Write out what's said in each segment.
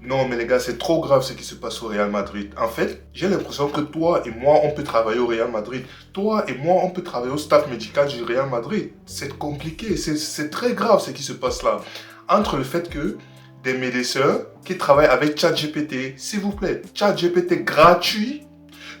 Non, mais les gars, c'est trop grave ce qui se passe au Real Madrid. En fait, j'ai l'impression que toi et moi, on peut travailler au Real Madrid. Toi et moi, on peut travailler au staff médical du Real Madrid. C'est compliqué, c'est très grave ce qui se passe là. Entre le fait que des médecins qui travaillent avec ChatGPT, s'il vous plaît, ChatGPT gratuit,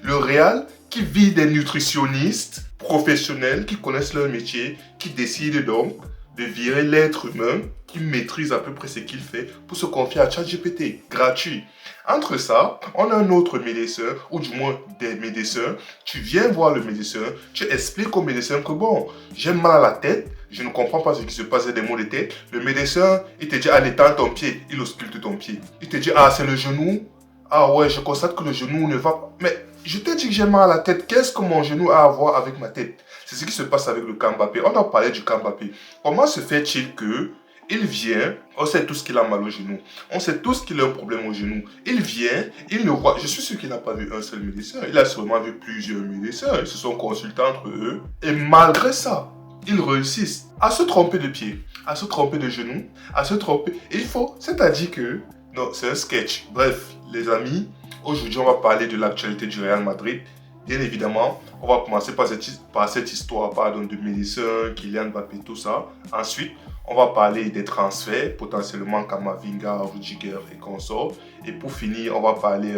le Real qui vit des nutritionnistes professionnels qui connaissent leur métier, qui décident donc de virer l'être humain qui maîtrise à peu près ce qu'il fait pour se confier à ChatGPT, gratuit. Entre ça, on a un autre médecin, ou du moins des médecins. Tu viens voir le médecin, tu expliques au médecin que bon, j'ai mal à la tête, je ne comprends pas ce qui se passe, j'ai des maux de tête. Le médecin, il te dit, allez, tends ton pied, il ausculte ton pied. Il te dit, ah, c'est le genou. Ah ouais, je constate que le genou ne va pas. Mais je t'ai dit que j'ai mal à la tête. Qu'est-ce que mon genou a à voir avec ma tête? C'est ce qui se passe avec le Mbappé. On a parlé du Mbappé. Comment se fait-il que il vient, on sait tous qu'il a mal au genou, on sait tous qu'il a un problème au genou. Il vient, il le voit. Je suis sûr qu'il n'a pas vu un seul médecin. Il a sûrement vu plusieurs médecins. Ils se sont consultés entre eux. Et malgré ça, ils réussissent à se tromper de pied, à se tromper de genou, à se tromper. Et il faut, c'est-à-dire que, non, c'est un sketch. Bref, les amis, aujourd'hui on va parler de l'actualité du Real Madrid. Bien évidemment, on va commencer par cette histoire de médecins, Kylian Mbappé, tout ça. Ensuite, on va parler des transferts, potentiellement Kamavinga, Rudiger et consorts. Et pour finir, on va parler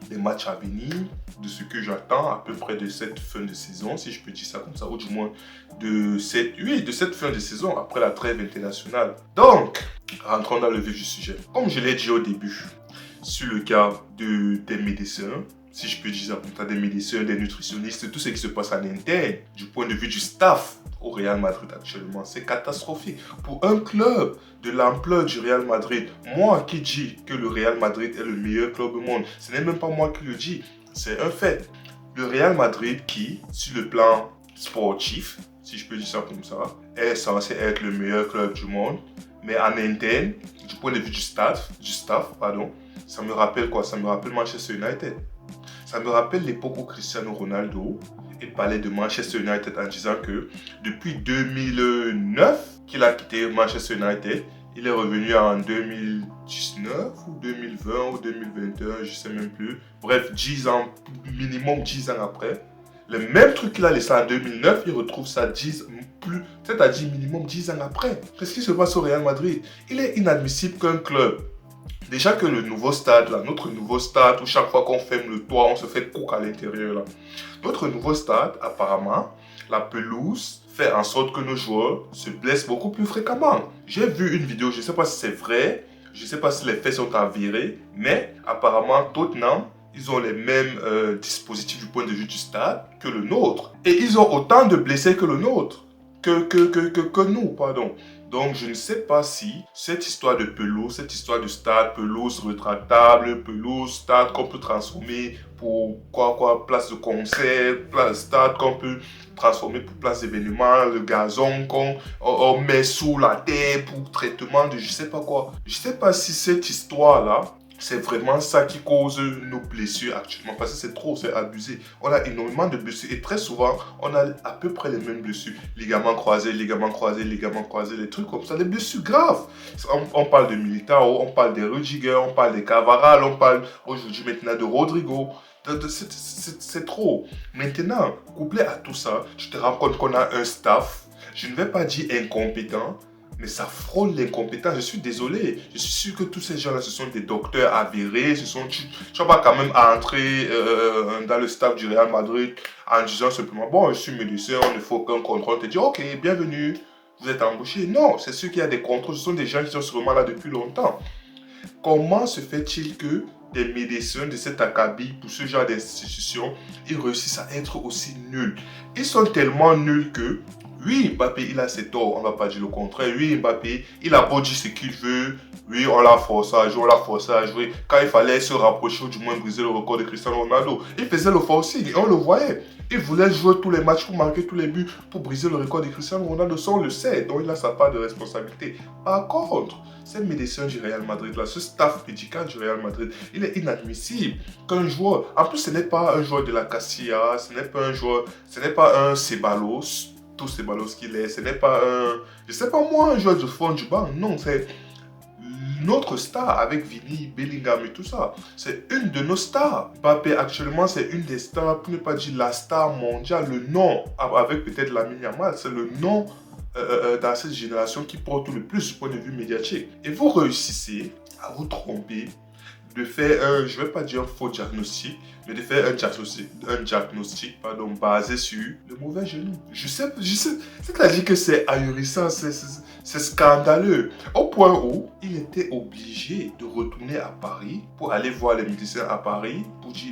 des matchs à venir, de ce que j'attends à peu près de cette fin de saison, si je peux dire ça comme ça, ou du moins de cette fin de saison après la trêve internationale. Donc, rentrons dans le vif du sujet. Comme je l'ai dit au début, sur le cas des médecins, si je peux dire ça comme ça, des médecins, des nutritionnistes, tout ce qui se passe en interne, du point de vue du staff au Real Madrid actuellement, c'est catastrophique. Pour un club de l'ampleur du Real Madrid, moi qui dis que le Real Madrid est le meilleur club au monde, ce n'est même pas moi qui le dis, c'est un fait. Le Real Madrid qui, sur le plan sportif, si je peux dire ça comme ça, est censé être le meilleur club du monde, mais en interne, du point de vue du staff, ça me rappelle quoi? Ça me rappelle Manchester United. Ça me rappelle l'époque où Cristiano Ronaldo, il parlait de Manchester United en disant que depuis 2009 qu'il a quitté Manchester United, il est revenu en 2019 ou 2020 ou 2021, je ne sais même plus. Bref, 10 ans, minimum 10 ans après. Le même truc qu'il a laissé en 2009, il retrouve ça 10 plus, c'est-à-dire minimum 10 ans après. Qu'est-ce qui se passe au Real Madrid? Il est inadmissible qu'un club, déjà que le nouveau stade, là, notre nouveau stade, où chaque fois qu'on ferme le toit, on se fait cook à l'intérieur, là. Notre nouveau stade, apparemment, la pelouse fait en sorte que nos joueurs se blessent beaucoup plus fréquemment. J'ai vu une vidéo, je ne sais pas si c'est vrai, je ne sais pas si les faits sont avérés, mais apparemment, Tottenham, ils ont les mêmes dispositifs du point de vue du stade que le nôtre. Et ils ont autant de blessés que le nôtre, que nous, pardon. Donc, je ne sais pas si cette histoire de pelouse, cette histoire de stade, pelouse rétractable, pelouse, stade qu'on peut transformer pour place de concert, stade qu'on peut transformer pour place d'événement, le gazon qu'on met sous la terre pour traitement de je sais pas quoi. Je ne sais pas si cette histoire-là, c'est vraiment ça qui cause nos blessures actuellement. Parce que c'est trop, c'est abusé. On a énormément de blessures. Et très souvent, on a à peu près les mêmes blessures. Ligaments croisés, les trucs comme ça. Des blessures graves. On parle de Militao, on parle des Rudiger, on parle des Cavaral, on parle aujourd'hui maintenant de Rodrigo. C'est trop. Maintenant, couplé à tout ça, tu te rends compte qu'on a un staff, je ne vais pas dire incompétent, mais ça frôle l'incompétence. Je suis désolé. Je suis sûr que tous ces gens-là, ce sont des docteurs avérés. Tu vas pas quand même entrer dans le staff du Real Madrid en disant simplement, bon, je suis médecin, il faut qu'un contrôle te dise, ok, bienvenue, vous êtes embauché. Non, c'est sûr qu'il y a des contrôles. Ce sont des gens qui sont sûrement là depuis longtemps. Comment se fait-il que des médecins de cet acabit, pour ce genre d'institution, ils réussissent à être aussi nuls? Ils sont tellement nuls que oui, Mbappé, il a ses torts, on ne va pas dire le contraire. Oui, Mbappé, il a beau dire ce qu'il veut. Oui, on l'a forcé à jouer, Quand il fallait se rapprocher ou du moins briser le record de Cristiano Ronaldo, il faisait le forcing et on le voyait. Il voulait jouer tous les matchs pour marquer tous les buts, pour briser le record de Cristiano Ronaldo. Ça, on le sait, donc il a sa part de responsabilité. Par contre, ces médecins du Real Madrid, là, ce staff médical du Real Madrid, il est inadmissible qu'un joueur, en plus ce n'est pas un joueur de la Castilla, ce n'est pas un Ceballos, tous Ceballos qu'il est, ce n'est pas un, je sais pas moi, un joueur de fond du banc, non, c'est notre star avec Vini, Bellingham et tout ça. C'est une de nos stars. Mbappé, actuellement, c'est une des stars, pour ne pas dire la star mondiale, le nom, avec peut-être Lamine Yamal, c'est le nom dans cette génération qui porte le plus du point de vue médiatique. Et vous réussissez à vous tromper, de faire un, je ne vais pas dire un faux diagnostic, mais de faire un diagnostic basé sur le mauvais genou. Je sais, c'est-à-dire que c'est ahurissant, c'est scandaleux. Au point où il était obligé de retourner à Paris pour aller voir les médecins à Paris,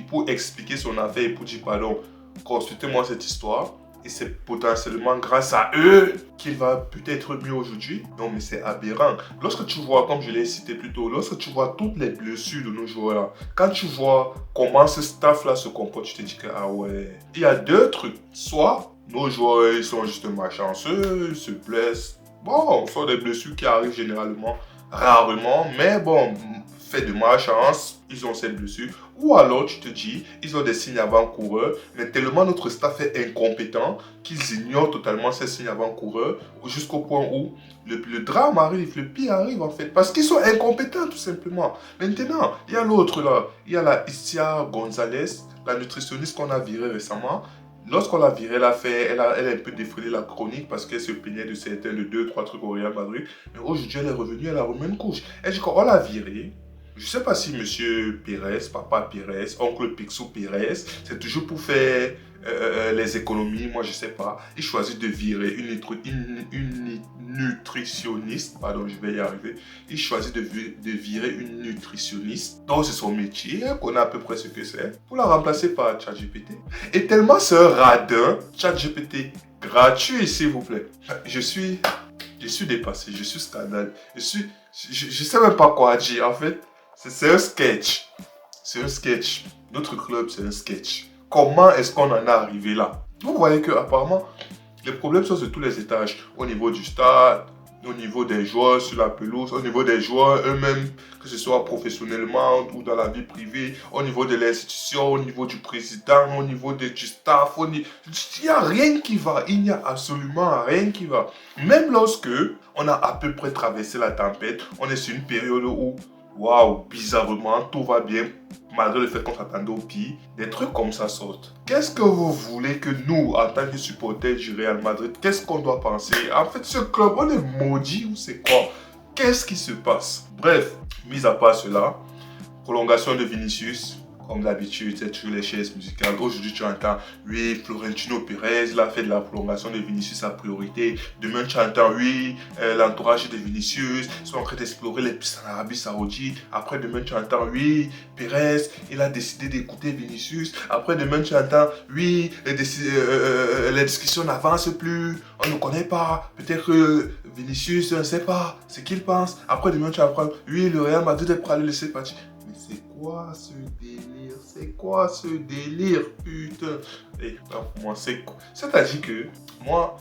pour expliquer son affaire et pour dire pardon, consultez-moi cette histoire. Et c'est potentiellement grâce à eux qu'il va peut-être mieux aujourd'hui. Non, mais c'est aberrant. Lorsque tu vois, comme je l'ai cité plus tôt, lorsque tu vois toutes les blessures de nos joueurs-là, quand tu vois comment ce staff-là se comporte, tu te dis que, ah ouais, il y a deux trucs. Soit nos joueurs, ils sont juste malchanceux, ils se blessent. Bon, ce sont des blessures qui arrivent généralement, rarement, mais bon, fait de malchance, ils ont cette blessure. Ou alors tu te dis, ils ont des signes avant-coureurs, mais tellement notre staff est incompétent qu'ils ignorent totalement ces signes avant-coureurs jusqu'au point où le drame arrive, le pire arrive en fait, parce qu'ils sont incompétents tout simplement. Maintenant, il y a l'autre là, il y a la Isia Gonzalez, la nutritionniste qu'on a virée récemment. Lorsqu'on l'a virée, elle a un peu défrayé la chronique parce qu'elle se plaignait de certains, de 2-3 trucs au Real Madrid. Mais aujourd'hui, elle est revenue, elle a remis une couche. Elle dit qu'on l'a virée. Je ne sais pas si monsieur Pérez, papa Pérez, oncle Picsou Pérez, c'est toujours pour faire les économies, moi je ne sais pas. Il choisit de virer une nutritionniste, pardon, je vais y arriver. Il choisit de virer une nutritionniste, donc c'est son métier, qu'on a à peu près ce que c'est, pour la remplacer par ChatGPT. Et tellement c'est un radin, ChatGPT gratuit s'il vous plaît. Je suis dépassé, je suis scandale, je sais même pas quoi dire en fait. C'est un sketch. C'est un sketch. Notre club, c'est un sketch. Comment est-ce qu'on en est arrivé là? Vous voyez que apparemment, les problèmes sont sur tous les étages. Au niveau du stade, au niveau des joueurs sur la pelouse, au niveau des joueurs eux-mêmes, que ce soit professionnellement ou dans la vie privée, au niveau de l'institution, au niveau du président, au niveau du staff. Il n'y a rien qui va. Il n'y a absolument rien qui va. Même lorsque on a à peu près traversé la tempête, on est sur une période où waouh, bizarrement, tout va bien, malgré le fait qu'on s'attendait au pire. Des trucs comme ça sortent. Qu'est-ce que vous voulez que nous, en tant que supporters du Real Madrid, qu'est-ce qu'on doit penser? En fait, ce club, on est maudit ou c'est quoi? Qu'est-ce qui se passe? Bref, mis à part cela, prolongation de Vinicius. Comme d'habitude, c'est toujours les chaises musicales. Aujourd'hui, tu entends, oui, Florentino Pérez, il a fait de la prolongation de Vinicius sa priorité. Demain, tu entends, oui, l'entourage de Vinicius, ils sont en train d'explorer les pistes en Arabie Saoudite. Après, demain, tu entends, oui, Pérez, il a décidé d'écouter Vinicius. Après, demain, tu entends, oui, les discussions n'avancent plus, on ne connaît pas. Peut-être que Vinicius, on ne sait pas ce qu'il pense. Après, demain, tu apprends, oui, le Real Madrid est prêt à le laisser partir. Mais c'est quoi ce délire? C'est quoi ce délire, putain? Et pour moi, c'est quoi? C'est-à-dire que, moi,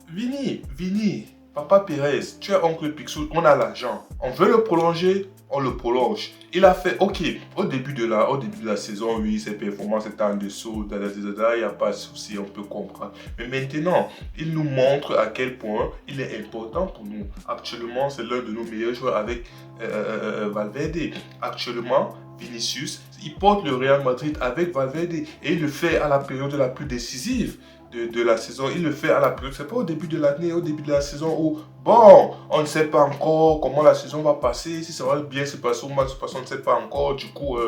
Vini, papa Pérez, tu es oncle Picsou, on a l'argent. On veut le prolonger, on le prolonge. Il a fait, ok, au début de la saison, oui, ses performances étaient en dessous, il n'y a pas de souci, on peut comprendre. Mais maintenant, il nous montre à quel point il est important pour nous. Actuellement, c'est l'un de nos meilleurs joueurs avec Valverde. Actuellement, Vinicius, il porte le Real Madrid avec Valverde et il le fait à la période la plus décisive de la saison. Il le fait à la période, c'est pas au début de l'année, au début de la saison où, bon, on ne sait pas encore comment la saison va passer, si ça va bien se passer ou mal se passer, on ne sait pas encore, du coup,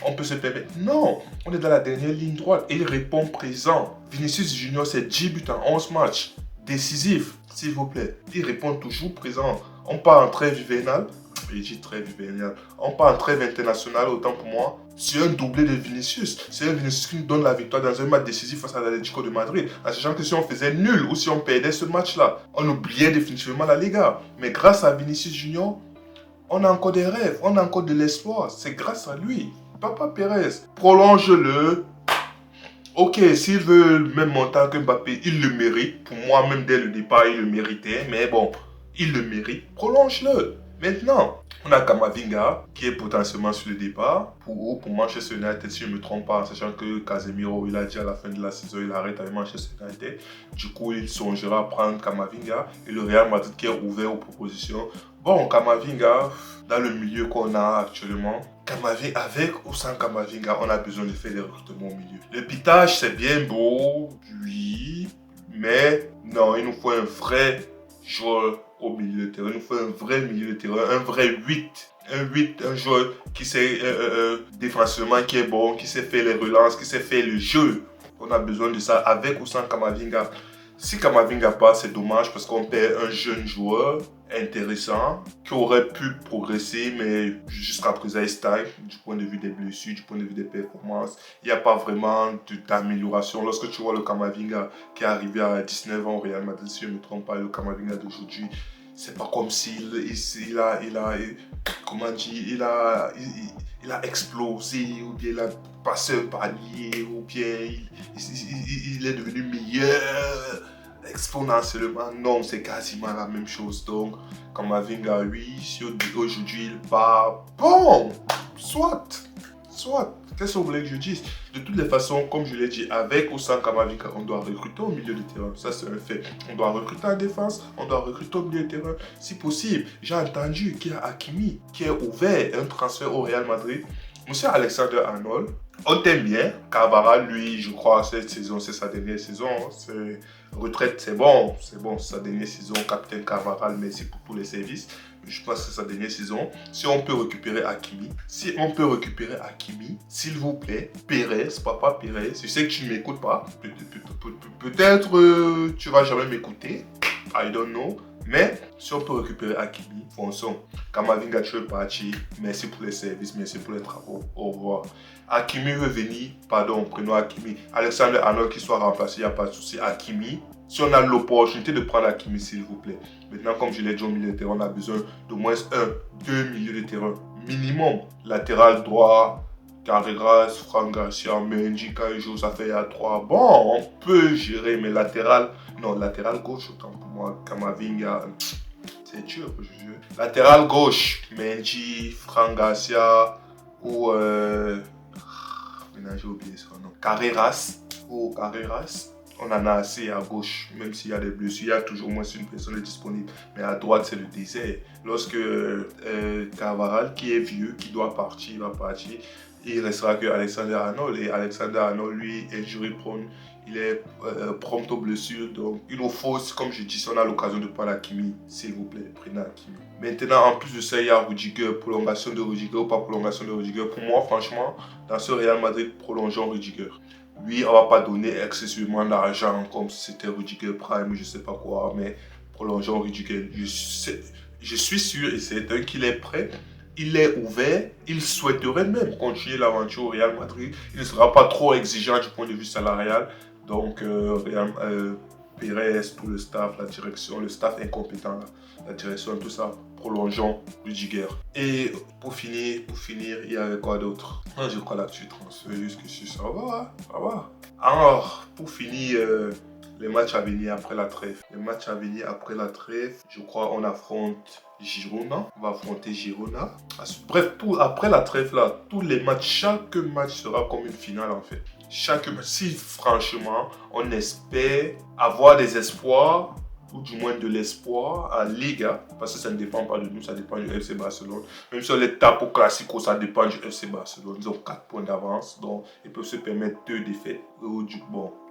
on peut se permettre. Non, on est dans la dernière ligne droite et il répond présent. Vinicius Junior, c'est 10 buts en 11 matchs. Décisif, s'il vous plaît. Il répond toujours présent. On part en trêve hivernale. J'ai dit trêve hivernale. On part en trêve internationale, autant pour moi. C'est un doublé de Vinicius. C'est un Vinicius qui nous donne la victoire dans un match décisif face à l'Atlético de Madrid. En sachant que si on faisait nul ou si on perdait ce match-là, on oubliait définitivement la Liga. Mais grâce à Vinicius Junior, on a encore des rêves, on a encore de l'espoir. C'est grâce à lui. Papa Pérez, prolonge-le. Ok, s'il veut le même montant que Mbappé, il le mérite. Pour moi, même dès le départ, il le méritait. Mais bon, il le mérite. Prolonge-le. Maintenant, on a Kamavinga qui est potentiellement sur le départ pour Manchester United, si je ne me trompe pas, en sachant que Casemiro, il a dit à la fin de la saison, il arrête avec Manchester United. Du coup, il songera à prendre Kamavinga et le Real Madrid qui est ouvert aux propositions. Bon, Kamavinga, dans le milieu qu'on a actuellement, Kamavinga, avec ou sans Kamavinga, on a besoin de faire des recrutements au milieu. Le pitage, c'est bien beau, oui, mais non, il nous faut un vrai joueur au milieu de terrain. Il nous faut un vrai milieu de terrain, un vrai 8. Un 8, un joueur qui sait défensivement, qui est bon, qui sait faire les relances, qui sait faire le jeu. On a besoin de ça avec ou sans Kamavinga. Si Kamavinga passe, c'est dommage parce qu'on perd un jeune joueur intéressant qui aurait pu progresser, mais jusqu'à présent il stagne du point de vue des blessures, du point de vue des performances. Il n'y a pas vraiment d'amélioration. Lorsque tu vois le Kamavinga qui est arrivé à 19 ans au Real Madrid, si je ne me trompe pas, le Kamavinga d'aujourd'hui, c'est pas comme s'il comment dire, il a explosé, ou bien il a passé un palier, ou bien il est devenu meilleur exponentiellement. Non, c'est quasiment la même chose. Donc, Kamavinga, oui, si aujourd'hui il part, bon, soit. Qu'est-ce que vous voulez que je dise? De toutes les façons, comme je l'ai dit, avec ou sans Kamavinga, on doit recruter au milieu de terrain. Ça, c'est un fait. On doit recruter en défense, on doit recruter au milieu de terrain. Si possible, j'ai entendu qu'il y a Hakimi qui est ouvert un transfert au Real Madrid. Monsieur Alexander-Arnold, on t'aime bien. Carvajal, lui, je crois, cette saison, c'est sa dernière saison. Retraite, c'est bon, c'est sa dernière saison. Capitaine Carvajal, merci pour tous les services. Je pense que c'est sa dernière saison. Si on peut récupérer Hakimi, s'il vous plaît, Pérez, papa Pérez, je sais que tu ne m'écoutes pas. Peut-être tu vas jamais m'écouter. I don't know. Mais si on peut récupérer Hakimi, fonçons. Kamavinga, tu es parti. Merci pour les services, merci pour les travaux. Au revoir. Hakimi veut venir. Pardon, prenons Hakimi. Alexander Arnold qui soit remplacé, il n'y a pas de souci. Hakimi. Si on a l'opportunité de prendre Hakimi, s'il vous plaît. Maintenant, comme je l'ai dit au milieu de terrain, on a besoin d'au moins 2 milieux de terrain. Minimum. Latéral droit, Carreras, Fran Garcia, Mendy, quand il joue, ça fait à 3. Bon, on peut gérer, mais latéral gauche, autant pour moi. Kamavinga, c'est dur, je jure. Latéral gauche, Mendy, Fran Garcia ou. Maintenant, j'ai oublié son nom. Carreras. On en a assez à gauche, même s'il y a des blessures, il y a toujours moins une personne disponible. Mais à droite, c'est le désert. Lorsque Carvajal, qui est vieux, qui doit partir, il va partir, il ne restera que Alexander Arnold. Et Alexander Arnold, lui, est injury prone. Il est prompt aux blessures. Donc, il nous faut, comme je dis, si on a l'occasion de prendre Hakimi, s'il vous plaît, prenez Hakimi. Maintenant, en plus de ça, il y a Rudiger, prolongation de Rudiger ou pas prolongation de Rudiger. Pour moi, franchement, dans ce Real Madrid, prolongeons Rudiger. Oui, on ne va pas donner excessivement d'argent comme si c'était Rudiger Prime, je ne sais pas quoi, mais prolongeons Rudiger. Je suis sûr et certain qu'il est prêt, il est ouvert, il souhaiterait même continuer l'aventure au Real Madrid. Il ne sera pas trop exigeant du point de vue salarial. Donc, Pérez, tout le staff, la direction, le staff incompétent, la direction, tout ça, prolongeons Rudiger. Et pour finir, il y avait quoi d'autre? Je crois là-dessus, transfert jusqu'ici, ça va. Alors, pour finir, les matchs à venir après la trêve. Je crois on affronte Girona. On va affronter Girona. Bref, après la trêve là, tous les matchs, chaque match sera comme une finale en fait. Chaque match, si franchement, on espère avoir des espoirs, ou du moins de l'espoir à Liga, parce que ça ne dépend pas de nous, ça dépend du FC Barcelone. Même si on les tape au Classico, ça dépend du FC Barcelone. Ils ont 4 points d'avance, donc ils peuvent se permettre 2 défaites, ou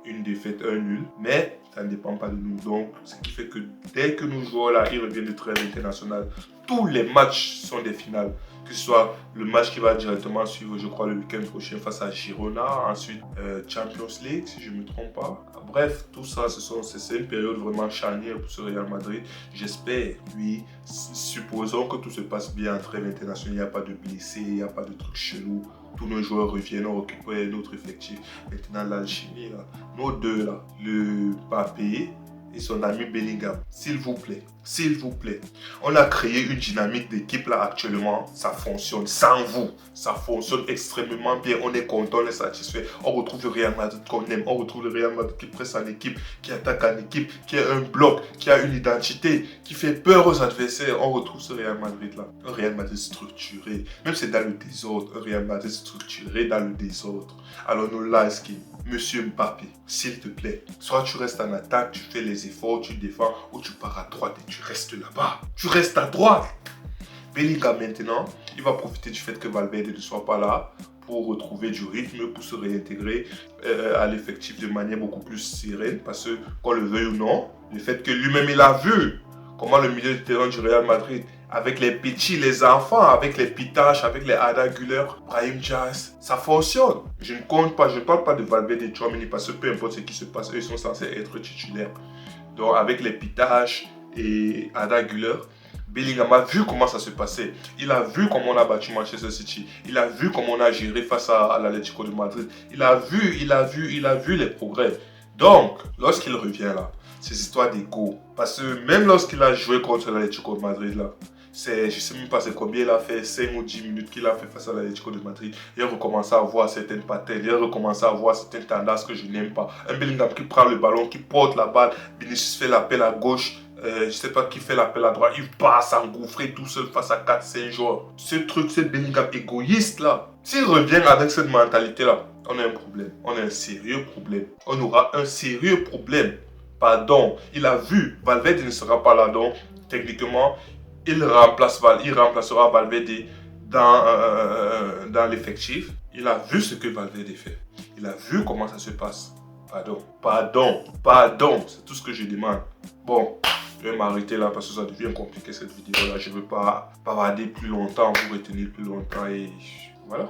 une défaite, un nul, mais ça ne dépend pas de nous. Donc, ce qui fait que dès que nous jouons là, ils reviennent de trêve internationale, tous les matchs sont des finales. Que ce soit le match qui va directement suivre, je crois, le week-end prochain face à Girona, ensuite Champions League, si je ne me trompe pas. Bref, tout ça, c'est une période vraiment charnière pour ce Real Madrid. J'espère, oui, supposons que tout se passe bien en trêve internationale, il n'y a pas de blessés, il n'y a pas de trucs chelous. Tous nos joueurs reviennent, on récupère notre effectif. Maintenant, l'Alchimie, là, nos deux, là, le Mbappé et son ami Bellingham, s'il vous plaît. On a créé une dynamique d'équipe là actuellement, ça fonctionne sans vous, ça fonctionne extrêmement bien, on est content, on est satisfait, on retrouve le Real Madrid qu'on aime, on retrouve le Real Madrid qui presse en équipe, qui attaque en équipe, qui a un bloc, qui a une identité, qui fait peur aux adversaires, on retrouve ce Real Madrid là, un Real Madrid structuré, même si c'est dans le désordre, un Real Madrid structuré dans le désordre. Alors nous là, Monsieur Mbappé, s'il te plaît, soit tu restes en attaque, tu fais les tes efforts, tu défends, ou tu pars à droite et tu restes là-bas. Tu restes à droite. Bellingham maintenant, il va profiter du fait que Valverde ne soit pas là pour retrouver du rythme, pour se réintégrer à l'effectif de manière beaucoup plus sereine. Parce que, qu'on le veuille ou non, le fait que lui-même il a vu comment le milieu de terrain du Real Madrid, avec les petits, les enfants, avec les Pitaches, avec les Arda Güler, Brahim Diaz, ça fonctionne. Je ne compte pas, je ne parle pas de Valverde et Tchouaméni parce que peu importe ce qui se passe, eux ils sont censés être titulaires. Donc avec les Pitaches et Arda Güler, Bellingham a vu comment ça se passait. Il a vu comment on a battu Manchester City. Il a vu comment on a géré face à l'Atlético de Madrid. Il a vu les progrès. Donc, lorsqu'il revient là, ces histoires d'ego. Parce que même lorsqu'il a joué contre l'Atlético de Madrid là, je ne sais même pas c'est combien il a fait, 5 ou 10 minutes qu'il a fait face à l'Atlético de Madrid. Il a recommencé à voir certaines patterns, il a recommencé à voir certaines tendances que je n'aime pas. Un Bellingham qui prend le ballon, qui porte la balle, Vinicius fait l'appel à gauche. Je ne sais pas qui fait l'appel à droite, il passe engouffré tout seul face à 4-5 joueurs. Ce truc, ce Bellingham égoïste là, s'il revient avec cette mentalité là, on a un problème, on a un sérieux problème. On aura un sérieux problème. Pardon, il a vu, Valverde ne sera pas là, donc techniquement, il remplacera Valverde dans l'effectif. Il a vu ce que Valverde fait. Il a vu comment ça se passe. Pardon, c'est tout ce que je demande. Bon, je vais m'arrêter là parce que ça devient compliqué cette vidéo là. Je ne veux pas bavarder plus longtemps, vous retenir plus longtemps et voilà.